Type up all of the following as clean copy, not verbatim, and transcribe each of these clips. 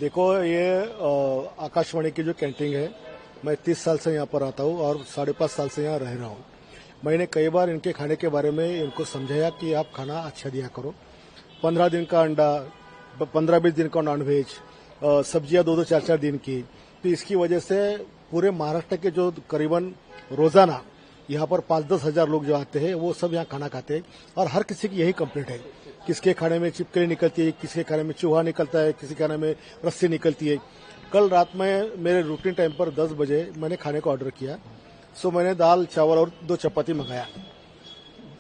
देखो, ये आकाशवाणी की जो कैंटीन है, मैं 30 साल से यहाँ पर आता हूँ और 5.5 साल से यहाँ रह रहा हूँ। मैंने कई बार इनके खाने के बारे में इनको समझाया कि आप खाना अच्छा दिया करो। 15 दिन का अंडा, 15-20 दिन का नॉनवेज, सब्जियां 2-2, 4-4 दिन की। तो इसकी वजह से पूरे महाराष्ट्र के जो करीबन रोजाना यहाँ पर 5-10 हजार लोग जो आते हैं वो सब यहाँ खाना खाते हैं और हर किसी की यही कंप्लेंट है। किसके खाने में छिपकली निकलती है, किसके खाने में चूहा निकलता है, किसी खाने में रस्सी निकलती है। कल रात में मेरे रूटीन टाइम पर 10 बजे मैंने खाने को ऑर्डर किया। सो मैंने दाल, चावल और 2 चपाती मंगाया।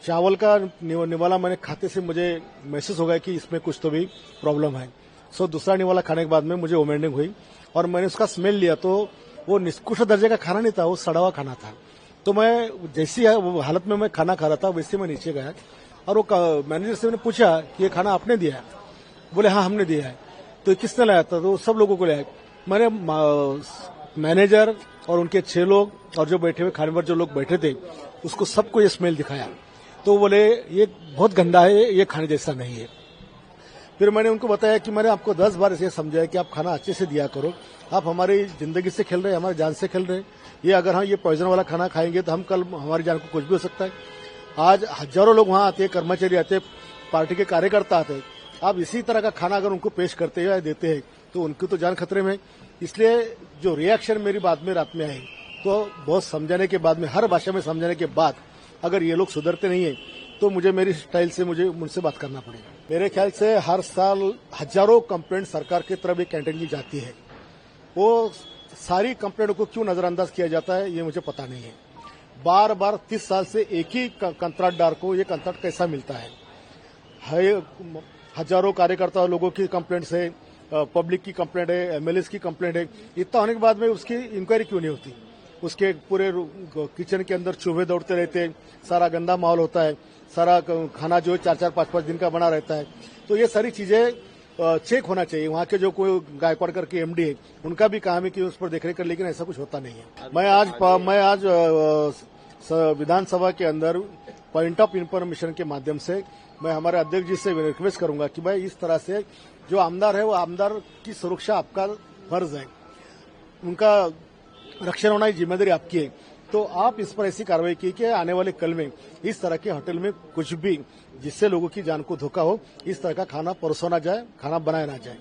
चावल का निवाला मैंने खाते से मुझे महसूस हो गया कि इसमें कुछ तो भी प्रॉब्लम है। सो दूसरा निवाला खाने के बाद में मुझे वोमिटिंग हुई और मैंने उसका स्मेल लिया तो वो निष्कृष्ट दर्जे का खाना नहीं था, वो सड़ा हुआ खाना था। तो मैं जैसी हालत में मैं खाना खा रहा था वैसे मैं नीचे गया और वो मैनेजर से मैंने पूछा कि ये खाना आपने दिया है? बोले हाँ हमने दिया है। तो किसने लाया था? तो सब लोगों को लाया। मैंने मैनेजर और उनके 6 लोग और जो बैठे हुए खाने पर जो लोग बैठे थे उसको सबको ये स्मेल दिखाया। तो बोले ये बहुत गंदा है, ये खाने जैसा नहीं है। फिर मैंने उनको बताया कि मैंने आपको 10 बार ऐसे समझाया कि आप खाना अच्छे से दिया करो। आप हमारी जिंदगी से खेल रहे हैं, हमारी जान से खेल रहे हैं। ये अगर हम ये पॉइजन वाला खाना खाएंगे तो हम कल हमारी जान को कुछ भी हो सकता है। आज हजारों लोग वहां आते हैं, कर्मचारी आते हैं, पार्टी के कार्यकर्ता आते हैं। आप इसी तरह का खाना अगर उनको पेश करते हैं या देते हैं तो उनकी तो जान खतरे में। इसलिए जो रिएक्शन मेरी बात में रात में आई तो बहुत समझाने के बाद में, हर भाषा में समझाने के बाद अगर ये लोग सुधरते नहीं है तो मुझे मेरी स्टाइल से मुझसे बात करना पड़ेगा। मेरे ख्याल से हर साल हजारों कंप्लेंट सरकार की तरफ एक कैंटीन की जाती है। वो सारी कंप्लेंट को क्यों नजरअंदाज किया जाता है ये मुझे पता नहीं है। बार बार 30 साल से एक ही कंत्राटदार को ये कंत्राट कैसा मिलता है? हजारों कार्यकर्ता लोगों की कंप्लेंट है, पब्लिक की कंप्लेंट है, एमएलए की कंप्लेंट है। इतना होने के बाद में उसकी इंक्वायरी क्यों नहीं होती? उसके पूरे किचन के अंदर चूहे दौड़ते रहते हैं, सारा गंदा माहौल होता है, सारा खाना जो है 4-4, 5-5 दिन का बना रहता है। तो ये सारी चीजें चेक होना चाहिए। वहाँ के जो कोई गायकवाड़ करके एमडी है उनका भी काम है कि उस पर देखरेख कर, लेकिन ऐसा कुछ होता नहीं है। मैं आज विधानसभा के अंदर पॉइंट ऑफ इंफॉर्मेशन के माध्यम से मैं हमारे अध्यक्ष जी से रिक्वेस्ट करूंगा कि भाई इस तरह से जो आमदार है वो आमदार की सुरक्षा आपका फर्ज है, उनका रक्षण होना जिम्मेदारी आपकी है। तो आप इस पर ऐसी कार्रवाई की कि आने वाले कल में इस तरह के होटल में कुछ भी जिससे लोगों की जान को धोखा हो, इस तरह का खाना परोसा ना जाए, खाना बनाया ना जाए।